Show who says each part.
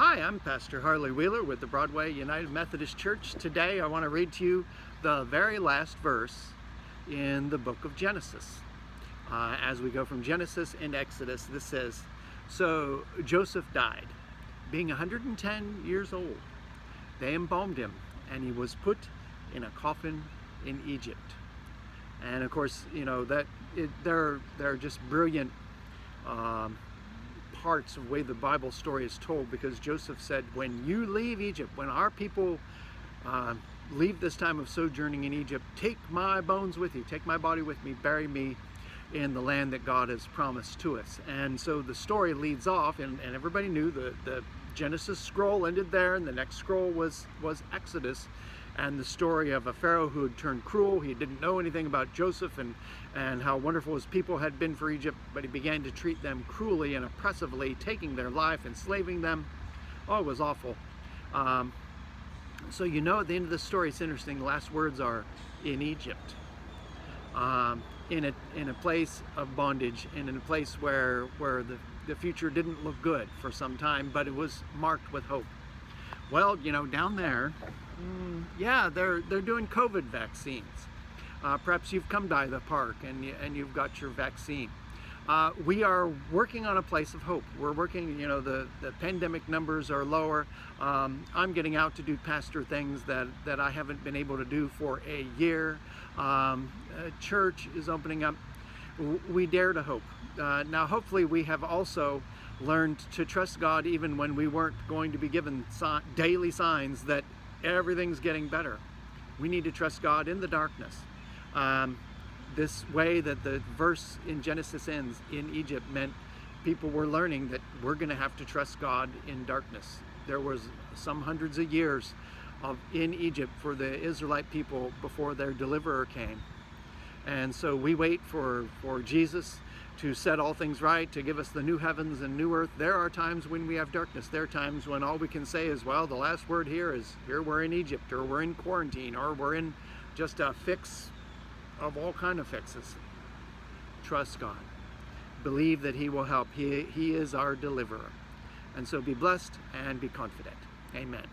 Speaker 1: Hi, I'm Pastor Harley Wheeler with the Broadway United Methodist Church. Today I want to read to you the very last verse in the book of Genesis. As we go from Genesis into Exodus, this says, "So Joseph died, being 110 years old. They embalmed him, and he was put in a coffin in Egypt." And of course, you know, they're just brilliant parts of the way the Bible story is told, because Joseph said, when you leave Egypt, when our people leave this time of sojourning in Egypt, take my bones with you, take my body with me, bury me in the land that God has promised to us. And so the story leads off, and everybody knew the Genesis scroll ended there, and the next scroll was Exodus, and the story of a Pharaoh who had turned cruel. He didn't know anything about Joseph and how wonderful his people had been for Egypt, but he began to treat them cruelly and oppressively, taking their life, enslaving them. Oh, it was awful. So you know, at the end of the story, it's interesting, the last words are, in Egypt. In a place of bondage, and in a place where the future didn't look good for some time, but it was marked with hope. Well, you know, down there, yeah, they're doing COVID vaccines. Perhaps you've come by the park and you've got your vaccine. We are working on a place of hope. We're working, you know, the pandemic numbers are lower. I'm getting out to do pastor things that I haven't been able to do for a year. Church is opening up. We dare to hope. Now, hopefully we have also learned to trust God even when we weren't going to be given daily signs that everything's getting better. We need to trust God in the darkness. This way that the verse in Genesis ends, in Egypt, meant people were learning that we're going to have to trust God in darkness. There was some hundreds of years in Egypt for the Israelite people before their deliverer came. And so we wait for Jesus to set all things right, to give us the new heavens and new earth. There are times when we have darkness. There are times when all we can say is, well, the last word here is, here we're in Egypt, or we're in quarantine, or we're in just a fix of all kind of fixes. Trust God. Believe that He will help. He is our deliverer. And so be blessed and be confident. Amen.